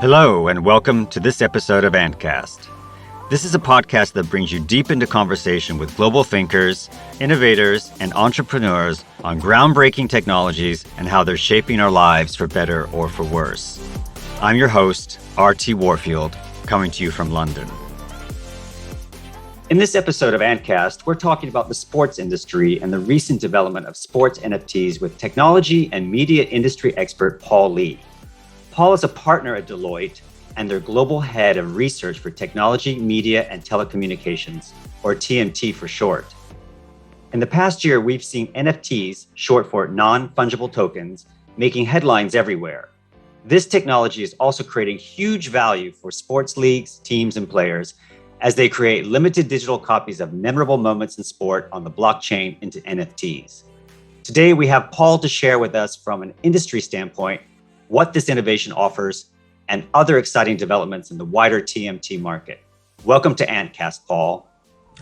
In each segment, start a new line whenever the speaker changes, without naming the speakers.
Hello, and welcome to this episode of AntKast. This is a podcast that brings you deep into conversation with global thinkers, innovators, and entrepreneurs on groundbreaking technologies and how they're shaping our lives for better or for worse. I'm your host, R.T. Warfield, coming to you from London. In this episode of AntKast, we're talking about the sports industry and the recent development of sports NFTs with technology and media industry expert Paul Lee. Paul is a partner at Deloitte and their global head of research for technology, media, and telecommunications, or TMT for short. In the past year, we've seen NFTs, short for non-fungible tokens, making headlines everywhere. This technology is also creating huge value for sports leagues, teams, and players as they create limited digital copies of memorable moments in sport on the blockchain into NFTs. Today, we have Paul to share with us from an industry standpoint what this innovation offers and other exciting developments in the wider TMT market. Welcome to AntKast, Paul.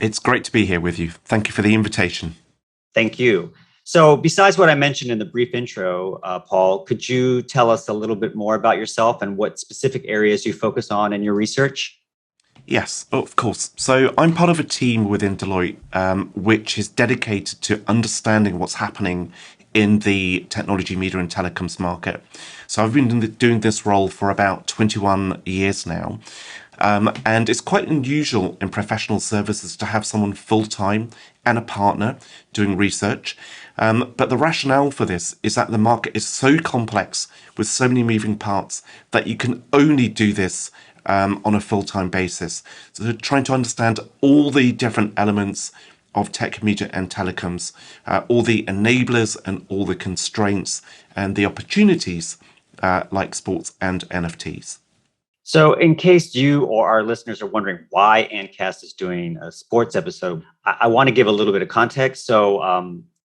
It's great to be here with you. Thank you for the invitation.
Thank you. So besides what I mentioned in the brief intro, Paul, could you tell us a little bit more about yourself and what specific areas you focus on in your research?
Yes, of course. So I'm part of a team within Deloitte, which is dedicated to understanding what's happening in the technology, media, and telecoms market. So I've been doing this role for about 21 years now. And it's quite unusual in professional services to have someone full-time and a partner doing research. But the rationale for this is that the market is so complex with so many moving parts that you can only do this on a full-time basis. So trying to understand all the different elements of tech, media, and telecoms, all the enablers and all the constraints and the opportunities like sports and NFTs.
So in case you or our listeners are wondering why AntKast is doing a sports episode, I want to give a little bit of context. So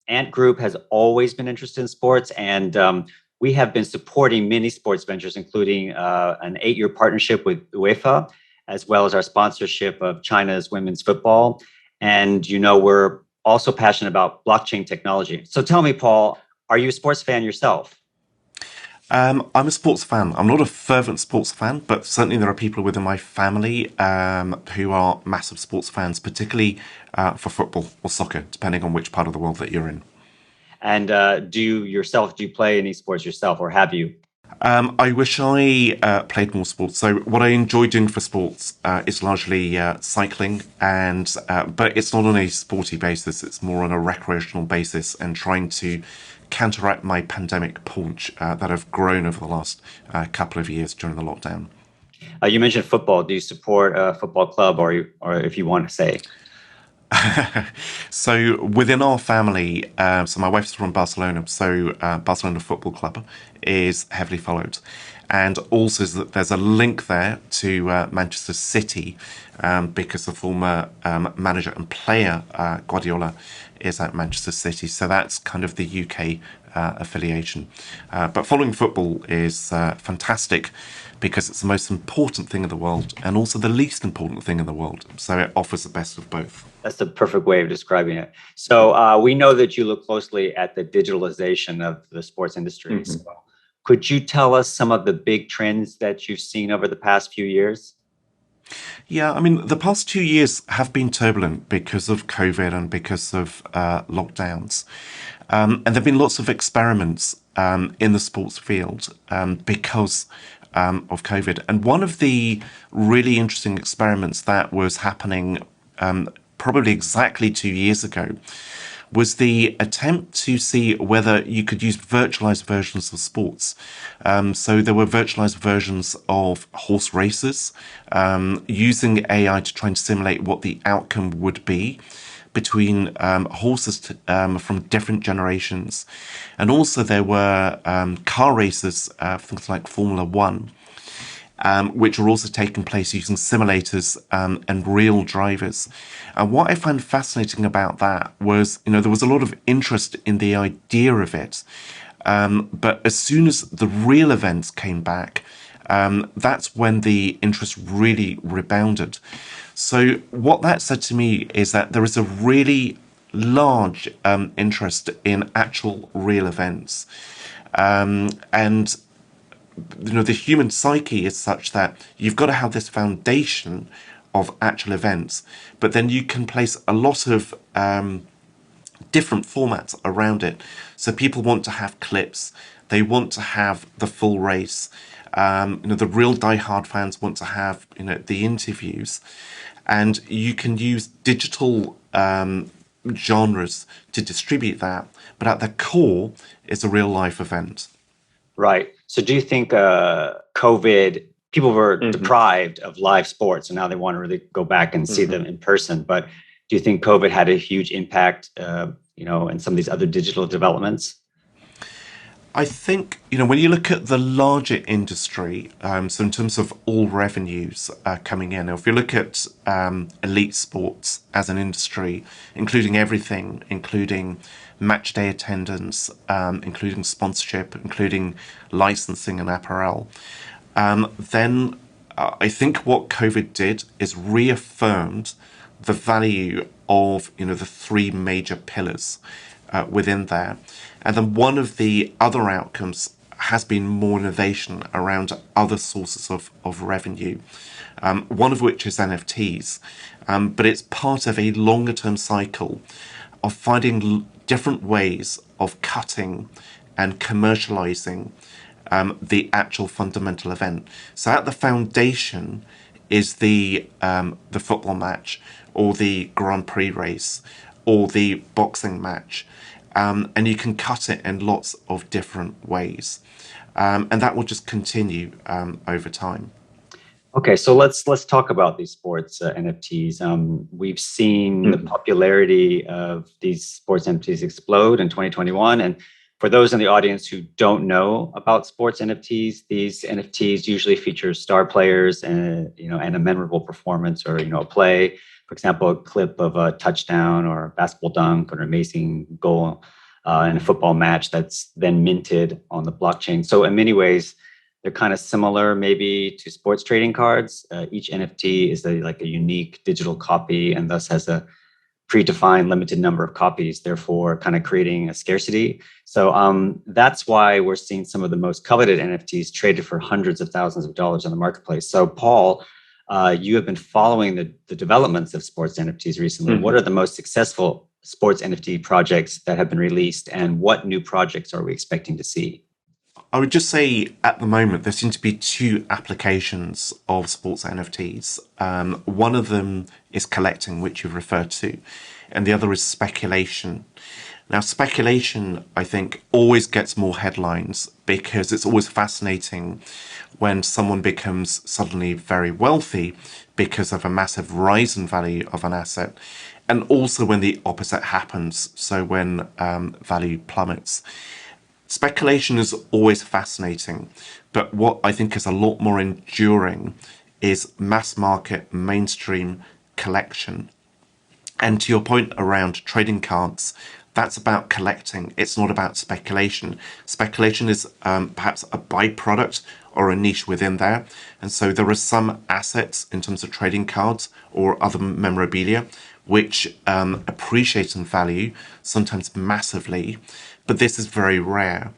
Ant Group has always been interested in sports, and we have been supporting many sports ventures, including an 8-year partnership with UEFA, as well as our sponsorship of China's women's football. And, we're also passionate about blockchain technology. So tell me, Paul, are you a sports fan yourself?
I'm a sports fan. I'm not a fervent sports fan, but certainly there are people within my family who are massive sports fans, particularly for football or soccer, depending on which part of the world that you're in.
And do you play any sports yourself, or have you?
I wish I played more sports. So what I enjoy doing for sports is largely cycling, but it's not on a sporty basis. It's more on a recreational basis and trying to counteract my pandemic paunch that have grown over the last couple of years during the lockdown.
You mentioned football. Do you support a football club, or if you want to say?
So within our family, so my wife's from Barcelona, so Barcelona Football Club is heavily followed. And also there's a link there to Manchester City because the former manager and player, Guardiola, is at Manchester City. So that's kind of the UK affiliation. But following football is fantastic because it's the most important thing in the world and also the least important thing in the world. So it offers the best of both.
That's the perfect way of describing it. So we know that you look closely at the digitalization of the sports industry. Mm-hmm. So could you tell us some of the big trends that you've seen over the past few years?
Yeah, I mean, the past 2 years have been turbulent because of COVID and because of lockdowns. And there have been lots of experiments in the sports field because of COVID. And one of the really interesting experiments that was happening probably exactly 2 years ago was the attempt to see whether you could use virtualized versions of sports. So there were virtualized versions of horse races using AI to try and simulate what the outcome would be between horses from different generations. And also there were car races, things like Formula One, which are also taking place using simulators and real drivers. And what I found fascinating about that was, there was a lot of interest in the idea of it. But as soon as the real events came back, that's when the interest really rebounded. So what that said to me is that there is a really large interest in actual real events. And the human psyche is such that you've got to have this foundation of actual events, but then you can place a lot of different formats around it. So people want to have clips, they want to have the full race. The real diehard fans want to have the interviews, and you can use digital genres to distribute that. But at the core, it's a real life event.
Right. So do you think COVID, people were deprived of live sports, and now they want to really go back and see them in person? But do you think COVID had a huge impact, in some of these other digital developments?
I think, when you look at the larger industry, so in terms of all revenues coming in, if you look at elite sports as an industry, including everything, including match day attendance, including sponsorship, including licensing and apparel, then I think what COVID did is reaffirmed the value of, the three major pillars within there. And then one of the other outcomes has been more innovation around other sources of revenue, one of which is NFTs. But it's part of a longer term cycle of finding different ways of cutting and commercializing the actual fundamental event. So at the foundation is the football match, or the Grand Prix race, or the boxing match. And you can cut it in lots of different ways. And that will just continue over time.
Okay, so let's talk about these sports NFTs. We've seen the popularity of these sports NFTs explode in 2021. And for those in the audience who don't know about sports NFTs, these NFTs usually feature star players and and a memorable performance, or a play. For example, a clip of a touchdown or a basketball dunk or an amazing goal in a football match that's then minted on the blockchain. So in many ways, they're kind of similar maybe to sports trading cards. Each NFT is like a unique digital copy, and thus has a predefined limited number of copies, therefore kind of creating a scarcity. So that's why we're seeing some of the most coveted NFTs traded for hundreds of thousands of dollars on the marketplace. So Paul, you have been following the developments of sports NFTs recently. What are the most successful sports NFT projects that have been released, and what new projects are we expecting to see?
I would just say at the moment there seem to be two applications of sports NFTs. One of them is collecting, which you've referred to, and the other is speculation. Now, speculation, I think, always gets more headlines because it's always fascinating when someone becomes suddenly very wealthy because of a massive rise in value of an asset, and also when the opposite happens, so when value plummets. Speculation is always fascinating, but what I think is a lot more enduring is mass market, mainstream collection. And to your point around trading cards, that's about collecting. It's not about speculation. Speculation is perhaps a byproduct or a niche within there. And so there are some assets in terms of trading cards or other memorabilia which appreciate in value, sometimes massively, but this is very rare.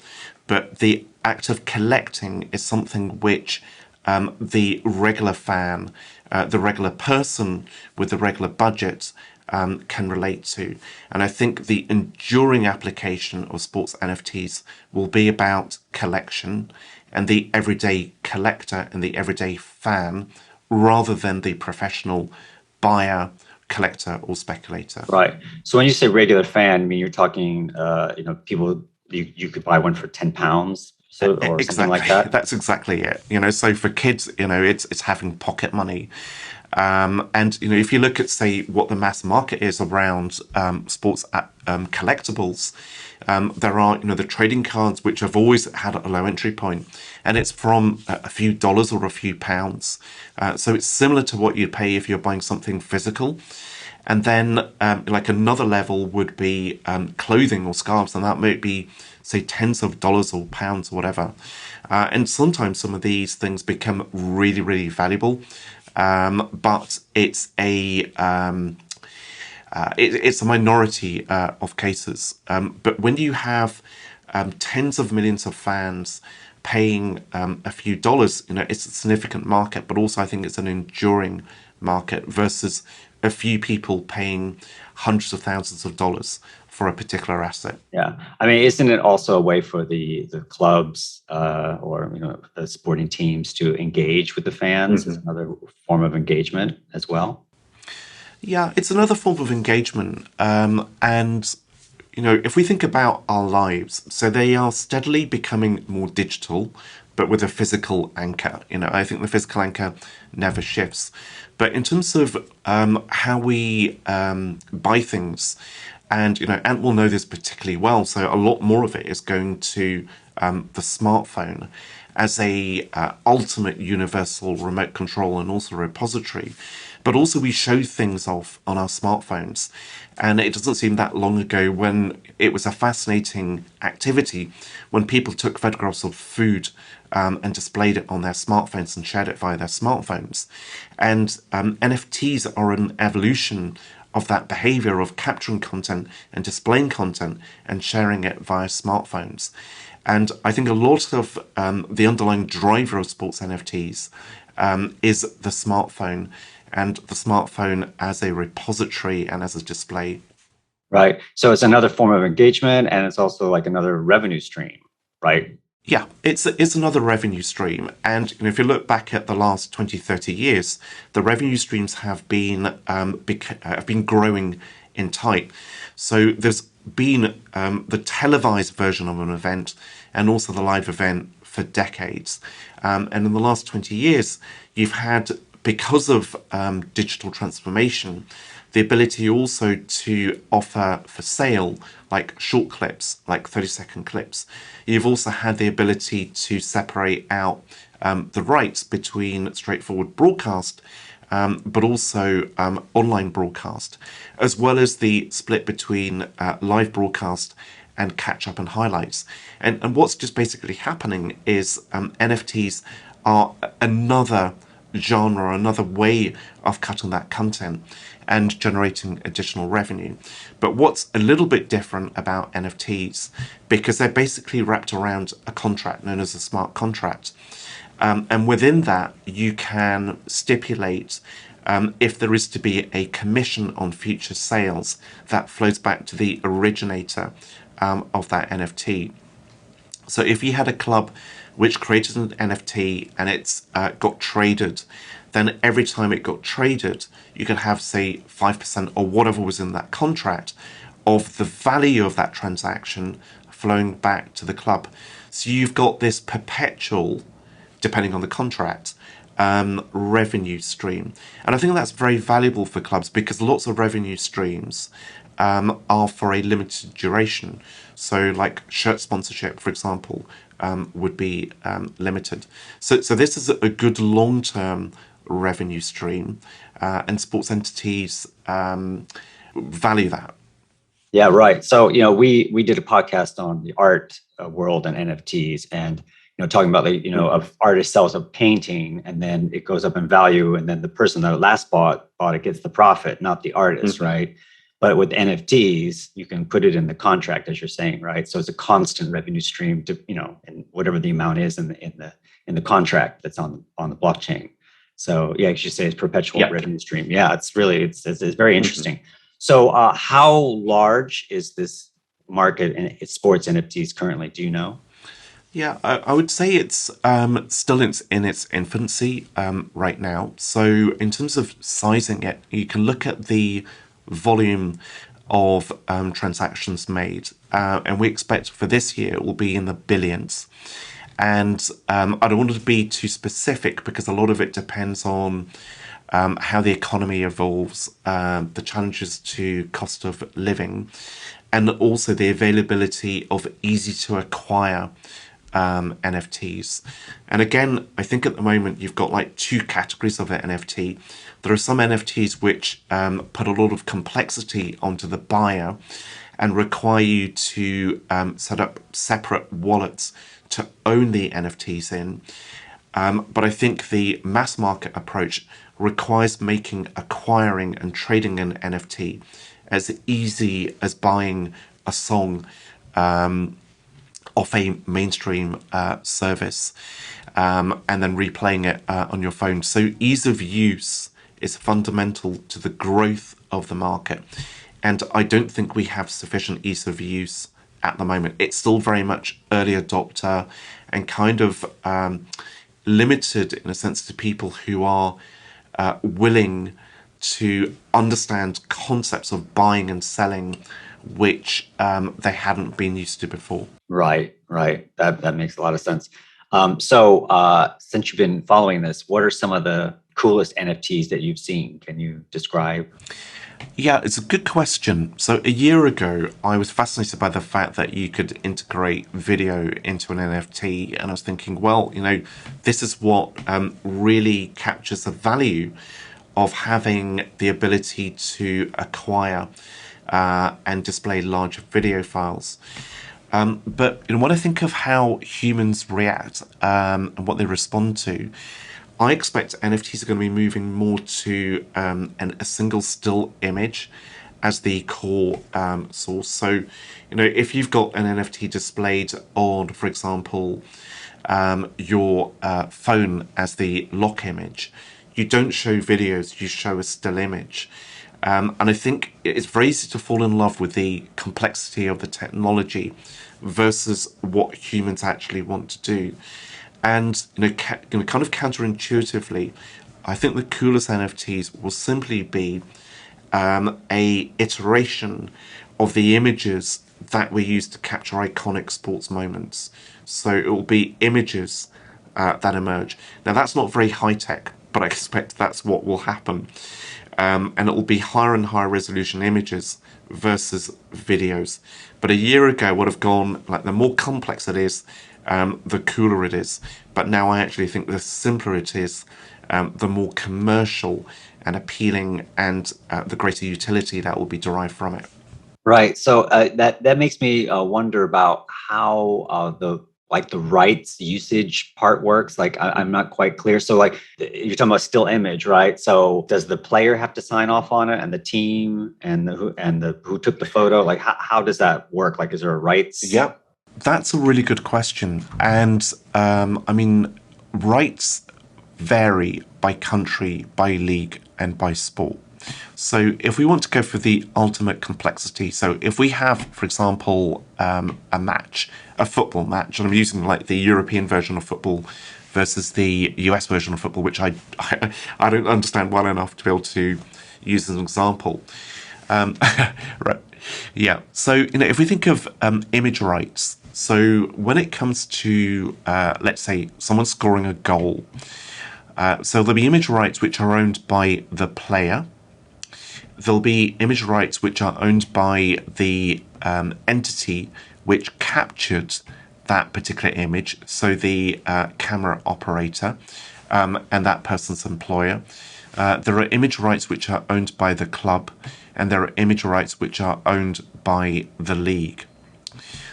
But the act of collecting is something which the regular fan, the regular person with the regular budget can relate to. And I think the enduring application of sports NFTs will be about collection and the everyday collector and the everyday fan, rather than the professional buyer, collector, or speculator.
Right. So when you say regular fan, I mean, you're talking, people, you could buy one for £10, so, or something like that.
That's exactly it. So for kids, it's having pocket money. And if you look at, say, what the mass market is around sports collectibles, there are the trading cards, which have always had a low entry point, and it's from a few dollars or a few pounds. So it's similar to what you'd pay if you're buying something physical. And then like another level would be clothing or scarves, and that might be, say, tens of dollars or pounds or whatever. And sometimes some of these things become really, really valuable. But it's it's a minority of cases. But when you have tens of millions of fans paying a few dollars, it's a significant market, but also I think it's an enduring market versus a few people paying hundreds of thousands of dollars for a particular asset.
Yeah, I mean, isn't it also a way for the clubs or the sporting teams to engage with the fans? It's another form of engagement as well.
Yeah, it's another form of engagement. And, if we think about our lives, so they are steadily becoming more digital, but with a physical anchor. I think the physical anchor never shifts. But in terms of how we buy things, and, Ant will know this particularly well, so a lot more of it is going to the smartphone as a ultimate universal remote control and also repository. But also we show things off on our smartphones. And it doesn't seem that long ago when it was a fascinating activity when people took photographs of food and displayed it on their smartphones and shared it via their smartphones. And NFTs are an evolution of that behavior of capturing content and displaying content and sharing it via smartphones. And I think a lot of the underlying driver of sports NFTs is the smartphone, and the smartphone as a repository and as a display.
Right. So it's another form of engagement, and it's also like another revenue stream, right?
Yeah, it's another revenue stream. And if you look back at the last 20, 30 years, the revenue streams have been growing in type. So there's been the televised version of an event and also the live event for decades. And in the last 20 years, you've had, because of digital transformation, the ability also to offer for sale like short clips, like 30-second clips. You've also had the ability to separate out the rights between straightforward broadcast, but also online broadcast, as well as the split between live broadcast and catch up and highlights. And what's just basically happening is NFTs are another genre, another way of cutting that content and generating additional revenue. But what's a little bit different about NFTs, because they're basically wrapped around a contract known as a smart contract. And within that, you can stipulate if there is to be a commission on future sales that flows back to the originator of that NFT. So if you had a club which created an NFT and it's got traded, then every time it got traded, you could have, say, 5% or whatever was in that contract of the value of that transaction flowing back to the club. So you've got this perpetual, depending on the contract, revenue stream. And I think that's very valuable for clubs because lots of revenue streams are for a limited duration. So like shirt sponsorship, for example, would be limited. So this is a good long-term revenue stream, and sports entities value that.
Yeah, right. So we did a podcast on the art world and NFTs, and talking about a artist sells a painting and then it goes up in value, and then the person that last bought it gets the profit, not the artist, right? But with NFTs, you can put it in the contract, as you're saying, right? So it's a constant revenue stream to, and whatever the amount is in the contract that's on the blockchain. So yeah, as you say, it's perpetual revenue stream. Yeah, it's very interesting. So how large is this market in sports NFTs currently? Do you know?
Yeah, I would say it's still in its infancy right now. So in terms of sizing it, you can look at the volume of transactions made, and we expect for this year it will be in the billions. And I don't want to be too specific because a lot of it depends on how the economy evolves, the challenges to cost of living, and also the availability of easy to acquire NFTs. And again, I think at the moment you've got like two categories of an NFT. There are some NFTs which put a lot of complexity onto the buyer and require you to set up separate wallets to own the NFTs in. But I think the mass market approach requires making acquiring and trading an NFT as easy as buying a song off a mainstream service, and then replaying it on your phone. So ease of use is fundamental to the growth of the market. And I don't think we have sufficient ease of use at the moment. It's still very much early adopter and kind of limited in a sense to people who are willing to understand concepts of buying and selling, which they hadn't been used to before.
Right, right. That makes a lot of sense. Since you've been following this, what are some of the coolest NFTs that you've seen? Can you describe?
Yeah, it's a good question. So a year ago, I was fascinated by the fact that you could integrate video into an NFT, and I was thinking, well, this is what really captures the value of having the ability to acquire and display large video files. But when I think of how humans react and what they respond to, I expect NFTs are going to be moving more to a single still image as the core source. So, if you've got an NFT displayed on, for example, your phone as the lock image, you don't show videos, you show a still image. And I think it's very easy to fall in love with the complexity of the technology versus what humans actually want to do. And kind of counterintuitively, I think the coolest NFTs will simply be a iteration of the images that we use to capture iconic sports moments. So it will be images that emerge. Now that's not very high tech, but I expect that's what will happen. And it will be higher and higher resolution images versus videos. But a year ago would have gone, like, the more complex it is, the cooler it is. But now I actually think the simpler it is, the more commercial and appealing, and the greater utility that will be derived from it.
Right. So that makes me wonder about how the rights usage part works. Like I'm not quite clear. So like you're talking about still image, right? So does the player have to sign off on it, and the team, and the who took the photo? Like how does that work? Like is there a rights?
Yep. That's a really good question. And I mean, rights vary by country, by league, and by sport. So if we want to go for the ultimate complexity, so if we have, for example, a football match, and I'm using like the European version of football versus the US version of football, which I don't understand well enough to be able to use as an example. Right. Yeah. So, if we think of image rights, so when it comes to, let's say, someone scoring a goal, so there'll be image rights which are owned by the player. There'll be image rights which are owned by the entity which captured that particular image, so the camera operator and that person's employer. There are image rights which are owned by the club, and there are image rights which are owned by the league.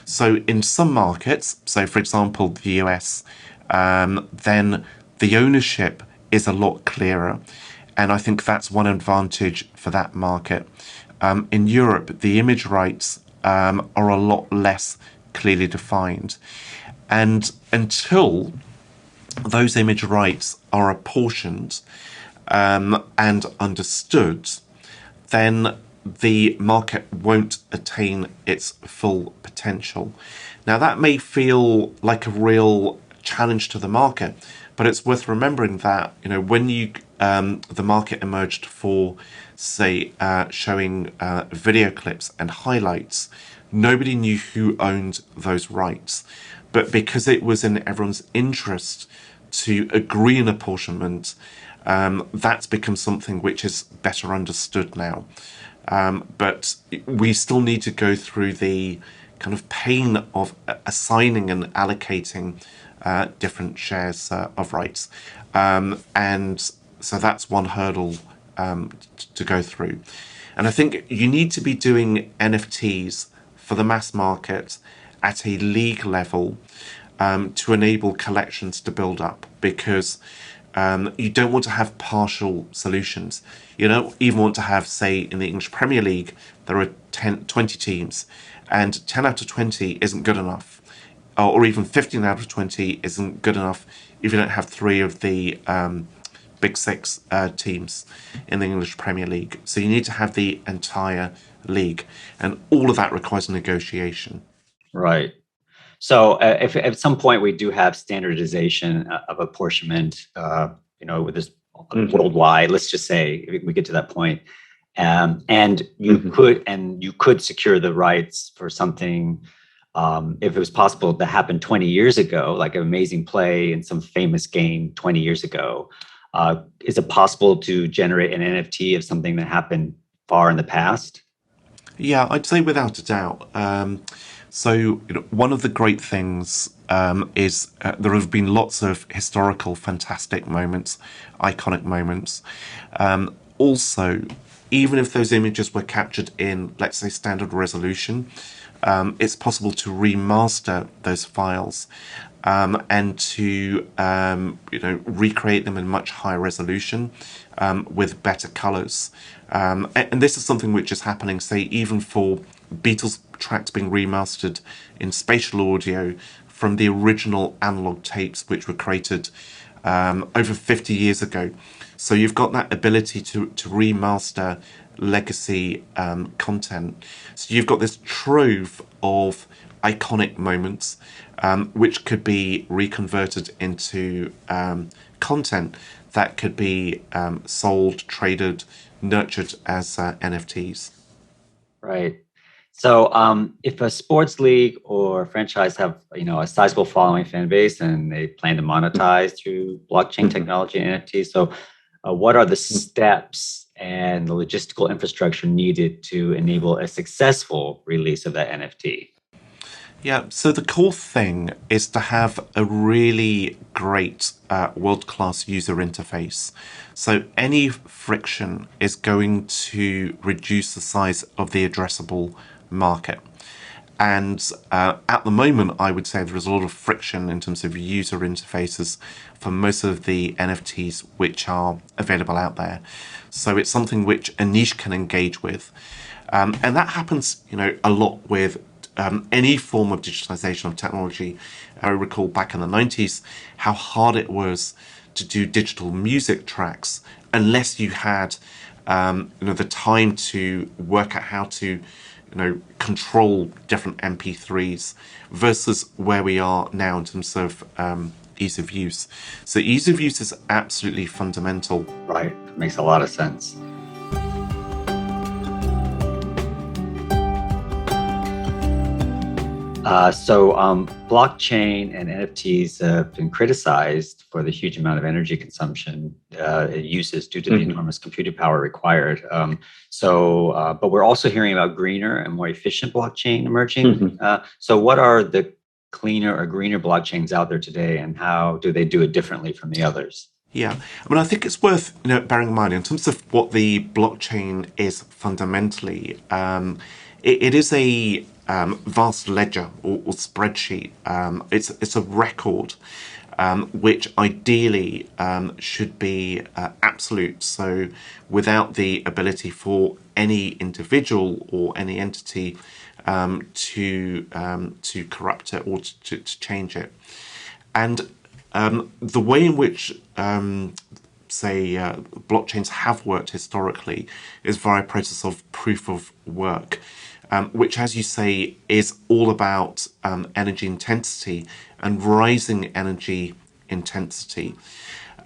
So in some markets, so for example the US, then the ownership is a lot clearer, and I think that's one advantage for that market. In Europe, the image rights are a lot less clearly defined, and until those image rights are apportioned and understood, then the market won't attain its full potential. Now, that may feel like a real challenge to the market, but it's worth remembering that when the market emerged for, say, showing video clips and highlights, nobody knew who owned those rights. But because it was in everyone's interest to agree an apportionment, that's become something which is better understood now. But we still need to go through the kind of pain of assigning and allocating different shares of rights. And so that's one hurdle to go through. And I think you need to be doing NFTs for the mass market at a league level to enable collections to build up, because you don't want to have partial solutions. You don't even want to have, say, in the English Premier League, there are 20 teams, and 10 out of 20 isn't good enough. or even 15 out of 20 isn't good enough if you don't have three of the Big Six teams in the English Premier League. So you need to have the entire league, and all of that requires negotiation.
Right. So if at some point we do have standardization of apportionment, with this worldwide, let's just say we get to that point, and you could secure the rights for something, if it was possible to happen 20 years ago, like an amazing play in some famous game 20 years ago. Is it possible to generate an NFT of something that happened far in the past?
Yeah, I'd say without a doubt. One of the great things is there have been lots of historical, fantastic moments, iconic moments. Also, even if those images were captured in, let's say, standard resolution, it's possible to remaster those files and to recreate them in much higher resolution with better colors. And this is something which is happening, say, even for Beatles tracks being remastered in spatial audio from the original analog tapes which were created over 50 years ago. So you've got that ability to remaster legacy content. So you've got this trove of iconic moments which could be reconverted into content that could be sold, traded, nurtured as NFTs.
Right. So if a sports league or franchise have a sizable following fan base and they plan to monetize through blockchain technology and NFTs, so what are the steps and the logistical infrastructure needed to enable a successful release of that NFT?
Yeah, so the core thing is to have a really great world-class user interface. So any friction is going to reduce the size of the addressable market. And at the moment, I would say there is a lot of friction in terms of user interfaces for most of the NFTs which are available out there. So it's something which a niche can engage with. And that happens, a lot with any form of digitalization of technology. I recall back in the 90s how hard it was to do digital music tracks unless you had the time to work out how to control different MP3s versus where we are now in terms of ease of use. So ease of use is absolutely fundamental.
Right. Makes a lot of sense. Blockchain and NFTs have been criticized for the huge amount of energy consumption it uses due to the enormous computing power required. But we're also hearing about greener and more efficient blockchain emerging. So what are the cleaner or greener blockchains out there today, and how do they do it differently from the others?
Yeah, I think it's worth bearing in mind in terms of what the blockchain is fundamentally. It is a vast ledger or spreadsheet. It's a record which ideally should be absolute. So without the ability for any individual or any entity to corrupt it or to change it. And the way in which blockchains have worked historically is via a process of proof of work, which, as you say, is all about energy intensity and rising energy intensity.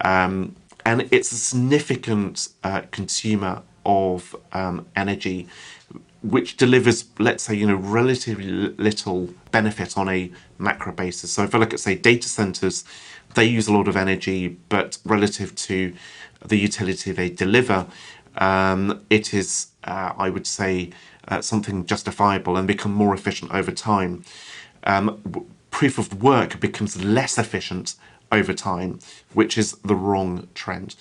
And it's a significant consumer of energy, which delivers, let's say, relatively little benefit on a macro basis. So if I look at, say, data centers, they use a lot of energy, but relative to the utility they deliver, it is, I would say, something justifiable and become more efficient over time. Proof of work becomes less efficient over time, which is the wrong trend.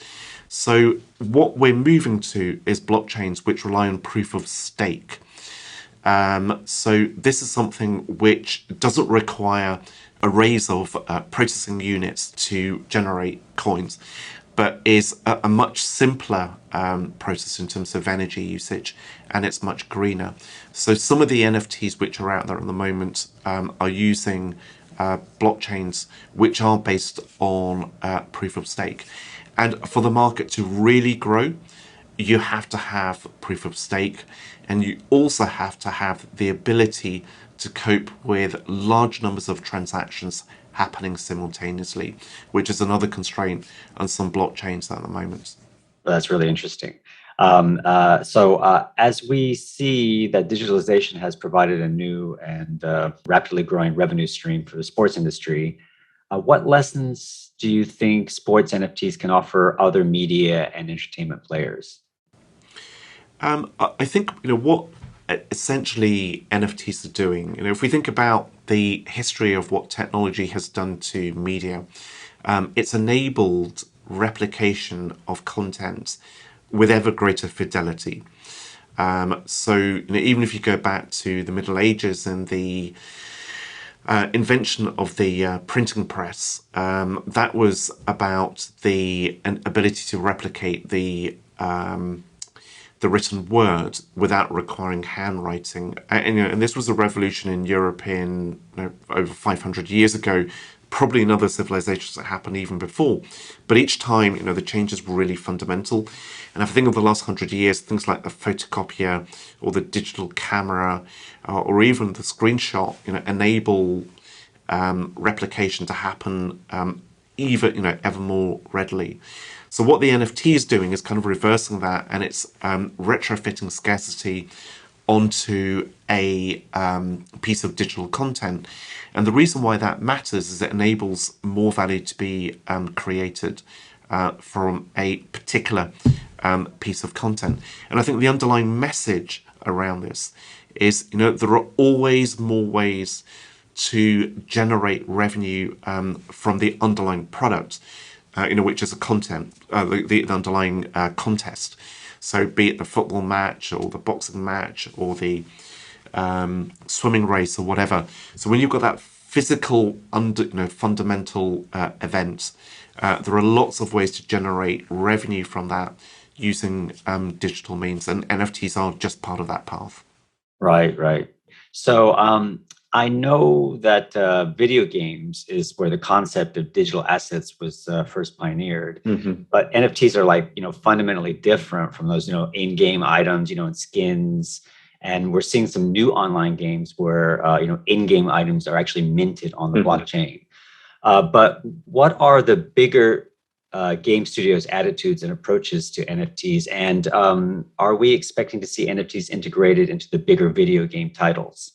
So what we're moving to is blockchains which rely on proof of stake. So this is something which doesn't require arrays of processing units to generate coins, but is a much simpler process in terms of energy usage, and it's much greener. So some of the NFTs which are out there at the moment are using blockchains which are based on proof of stake. And for the market to really grow, you have to have proof of stake, and you also have to have the ability to cope with large numbers of transactions happening simultaneously, which is another constraint on some blockchains at the moment.
That's really interesting. As we see that digitalization has provided a new and rapidly growing revenue stream for the sports industry, what lessons do you think sports NFTs can offer other media and entertainment players?
I think what essentially NFTs are doing. If we think about the history of what technology has done to media, it's enabled replication of content with ever greater fidelity. Even if you go back to the Middle Ages and the invention of the printing press, that was about the ability to replicate the written word without requiring handwriting. And this was a revolution in Europe in over 500 years ago, probably in other civilizations that happened even before. But each time, the changes were really fundamental. And if I think of the last 100 years, things like the photocopier or the digital camera or even the screenshot, enable replication to happen even, ever more readily. So what the NFT is doing is kind of reversing that, and it's retrofitting scarcity onto a piece of digital content. And the reason why that matters is it enables more value to be created from a particular piece of content. And I think the underlying message around this is, there are always more ways to generate revenue from the underlying product. Which is a content, the underlying contest. So be it the football match or the boxing match or the swimming race or whatever. So when you've got that physical, fundamental event, there are lots of ways to generate revenue from that using digital means, and NFTs are just part of that path.
Right, right. So I know that video games is where the concept of digital assets was first pioneered, but NFTs are fundamentally different from those in-game items, and skins. And we're seeing some new online games where in-game items are actually minted on the blockchain. But what are the bigger game studios' attitudes and approaches to NFTs? And are we expecting to see NFTs integrated into the bigger video game titles?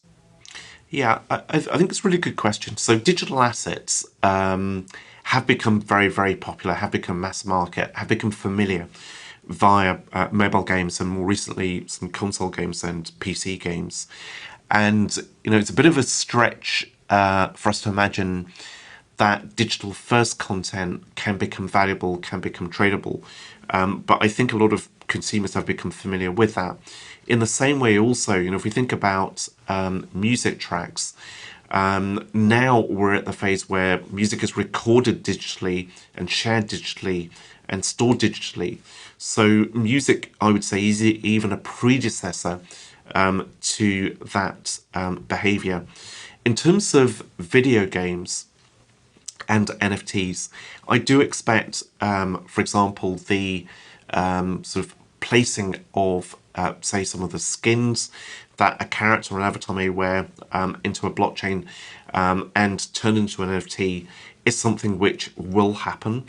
Yeah, I think it's a really good question. So digital assets have become very, very popular, have become mass market, have become familiar via mobile games and more recently some console games and PC games. And, it's a bit of a stretch for us to imagine that digital first content can become valuable, can become tradable. But I think a lot of consumers have become familiar with that. In the same way also, if we think about music tracks, now we're at the phase where music is recorded digitally and shared digitally and stored digitally. So music, I would say, is even a predecessor to that behavior. In terms of video games and NFTs, I do expect, for example, the sort of placing of, say, some of the skins that a character or an avatar may wear into a blockchain and turn into an NFT is something which will happen.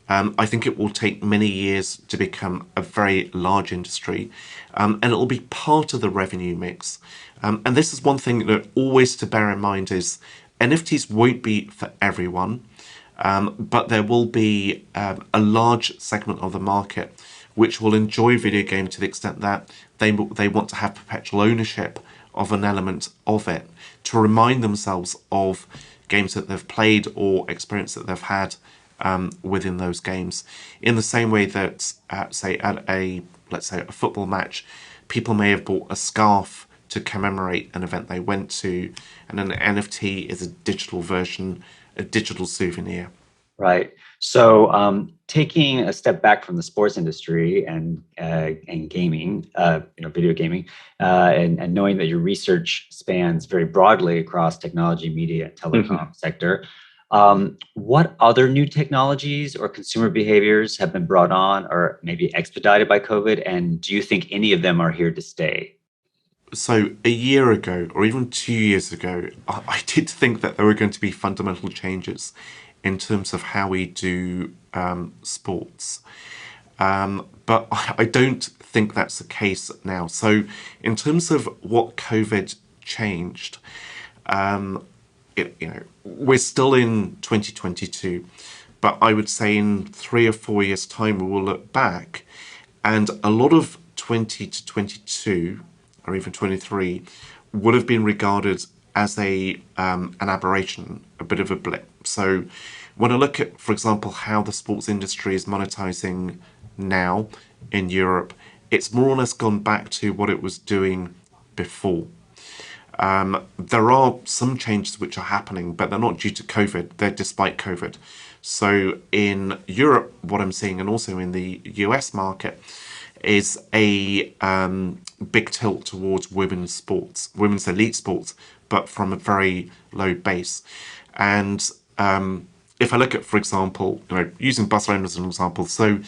I think it will take many years to become a very large industry, and it will be part of the revenue mix. And this is one thing that always to bear in mind is NFTs won't be for everyone, but there will be a large segment of the market which will enjoy video games to the extent that they want to have perpetual ownership of an element of it to remind themselves of games that they've played or experience that they've had within those games. In the same way that, say, at let's say a football match, people may have bought a scarf to commemorate an event they went to, and an NFT is a digital version, a digital souvenir.
Right. So, taking a step back from the sports industry and gaming, video gaming, and knowing that your research spans very broadly across technology, media, and
Mhm.
telecom sector, what other new technologies or consumer behaviors have been brought on or maybe expedited by COVID? And do you think any of them are here to stay?
So a year ago, or even 2 years ago, I did think that there were going to be fundamental changes in terms of how we do sports. But I don't think that's the case now. So, in terms of what COVID changed, we're still in 2022, but I would say in 3 or 4 years' time, we will look back, and a lot of 20 to 22, or even 23, would have been regarded as a an aberration, a bit of a blip. So, when I look at, for example, how the sports industry is monetizing now in Europe, it's more or less gone back to what it was doing before. There are some changes which are happening, but they're not due to COVID, they're despite COVID. So in Europe, what I'm seeing, and also in the US market, is a big tilt towards women's sports, women's elite sports, but from a very low base. And if I look at, for example, using Barcelona as an example, so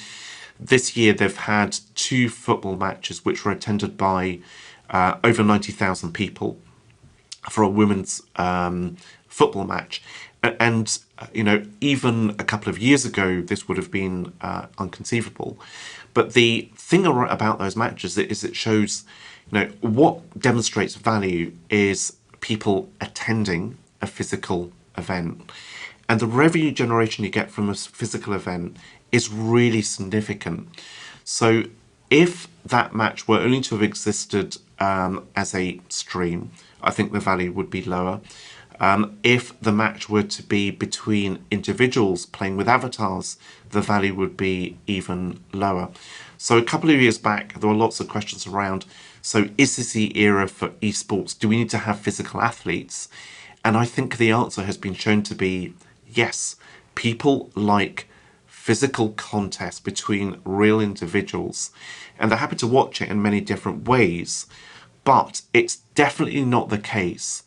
this year they've had two football matches which were attended by over 90,000 people for a women's football match. And, even a couple of years ago, this would have been unconceivable. But the thing about those matches is it shows, what demonstrates value is people attending a physical event. And the revenue generation you get from a physical event is really significant. So if that match were only to have existed as a stream, I think the value would be lower. If the match were to be between individuals playing with avatars, the value would be even lower. So a couple of years back, there were lots of questions around, so is this the era for esports? Do we need to have physical athletes? And I think the answer has been shown to be yes. People like physical contest between real individuals, and they're happy to watch it in many different ways. But it's definitely not the case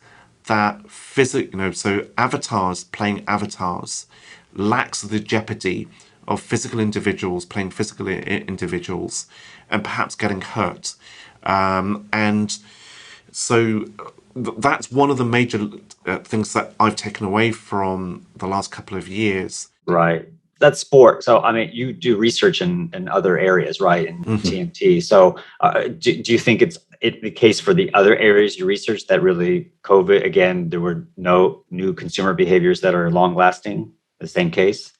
that so avatars playing avatars lacks the jeopardy of physical individuals playing physical individuals and perhaps getting hurt. And so that's one of the major things that I've taken away from the last couple of years.
Right. That's sport. So, I mean, you do research in other areas, right? In
Mhm.
TMT. So, do you think it's the case for the other areas you research that really COVID, again, there were no new consumer behaviors that are long lasting? The same case?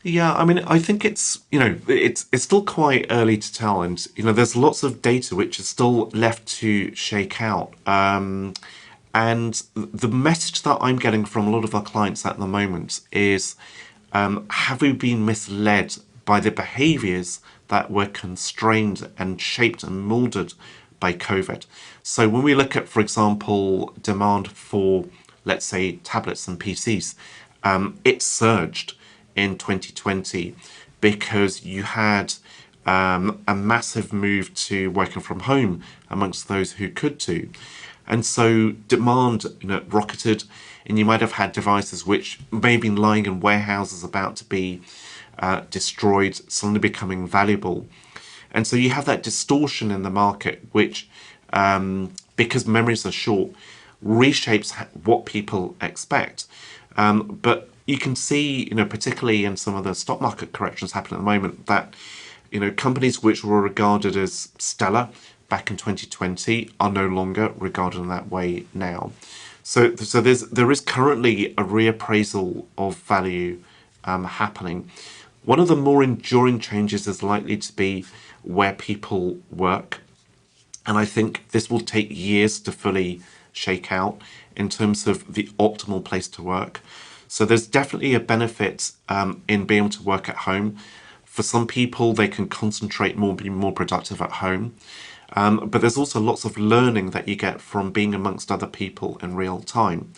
Yeah, I mean, I think it's still quite early to tell, and there's lots of data which is still left to shake out. And the message that I'm getting from a lot of our clients at the moment is, have we been misled by the behaviors that were constrained and shaped and molded by COVID? So when we look at, for example, demand for, let's say, tablets and PCs, it surged in 2020 because you had a massive move to working from home amongst those who could do. And so demand, rocketed, and you might have had devices which may have been lying in warehouses about to be destroyed, suddenly becoming valuable. And so you have that distortion in the market, which, because memories are short, reshapes what people expect. But you can see, particularly in some of the stock market corrections happening at the moment, that companies which were regarded as stellar back in 2020 are no longer regarded in that way now. So there is currently a reappraisal of value happening. One of the more enduring changes is likely to be where people work. And I think this will take years to fully shake out in terms of the optimal place to work. So there's definitely a benefit in being able to work at home. For some people, they can concentrate more, be more productive at home. But there's also lots of learning that you get from being amongst other people in real time.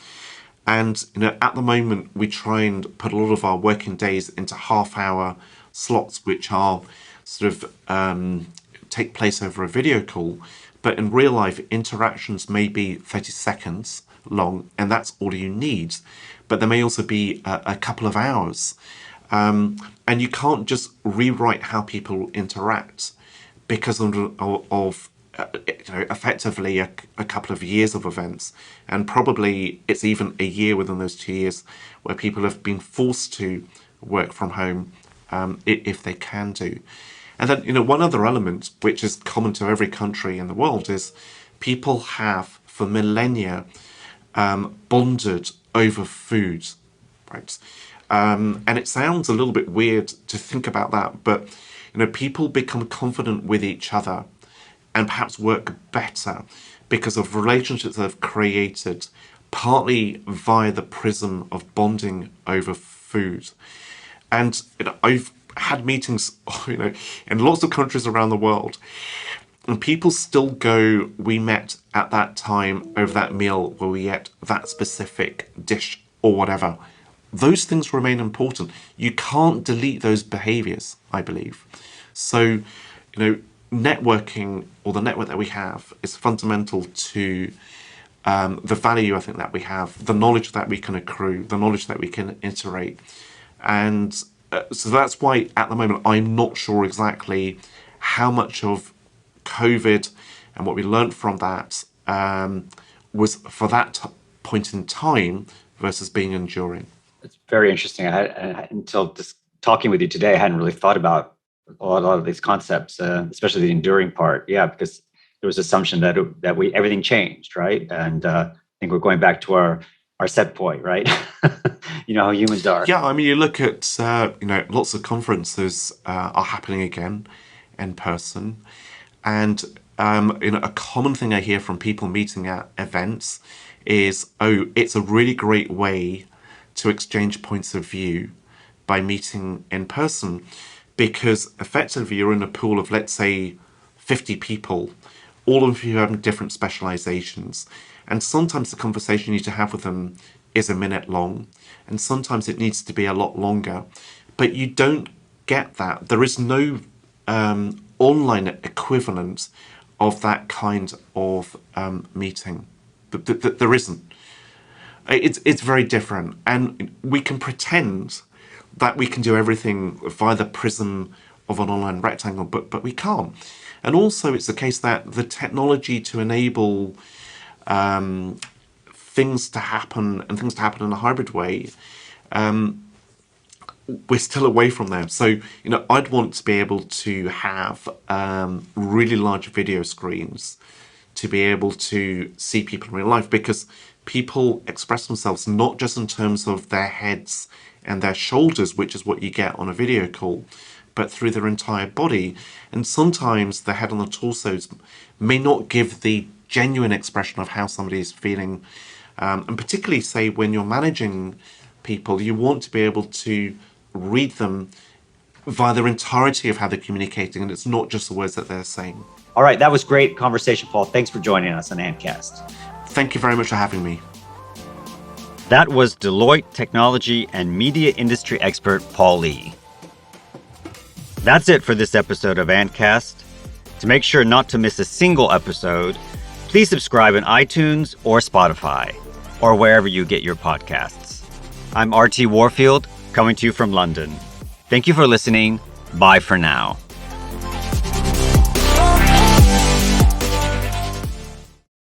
And at the moment, we try and put a lot of our working days into half-hour slots, which are sort of take place over a video call. But in real life, interactions may be 30 seconds long, and that's all you need. But there may also be a couple of hours. And you can't just rewrite how people interact because of effectively a couple of years of events. And probably it's even a year within those 2 years where people have been forced to work from home if they can do. And then, one other element, which is common to every country in the world, is people have, for millennia, bonded over food, right? And it sounds a little bit weird to think about that, but, people become confident with each other and perhaps work better because of relationships that have created partly via the prism of bonding over food. And I've had meetings, in lots of countries around the world, and people still go, we met at that time over that meal where we ate that specific dish or whatever. Those things remain important. You can't delete those behaviors, I believe. So, networking, or the network that we have, is fundamental to the value, I think, that we have, the knowledge that we can accrue, the knowledge that we can iterate. And so that's why at the moment I'm not sure exactly how much of COVID and what we learned from that was for that point in time versus being enduring.
It's very interesting. Until just talking with you today, I hadn't really thought about a lot of these concepts, especially the enduring part. Yeah, because there was assumption that everything changed, right? And I think we're going back to our set point, right? How humans are.
Yeah, I mean, you look at lots of conferences are happening again in person, and a common thing I hear from people meeting at events is, it's a really great way to exchange points of view by meeting in person, because effectively you're in a pool of, let's say, 50 people, all of you having different specializations, and sometimes the conversation you need to have with them is a minute long, and sometimes it needs to be a lot longer, but you don't get that. There is no online equivalent of that kind of meeting. There isn't. It's very different, and we can pretend that we can do everything via the prism of an online rectangle, but we can't. And also it's the case that the technology to enable things to happen in a hybrid way, we're still away from there. So, I'd want to be able to have really large video screens to be able to see people in real life, because people express themselves not just in terms of their heads and their shoulders, which is what you get on a video call, but through their entire body. And sometimes the head and the torsos may not give the genuine expression of how somebody is feeling. And particularly, say, when you're managing people, you want to be able to read them via their entirety of how they're communicating, and it's not just the words that they're saying.
All right, that was great conversation, Paul. Thanks for joining us on AntKast.
Thank you very much for having me.
That was Deloitte technology and media industry expert Paul Lee. That's it for this episode of AntKast. To make sure not to miss a single episode, please subscribe on iTunes or Spotify, or wherever you get your podcasts. I'm RT Warfield, coming to you from London. Thank you for listening. Bye for now.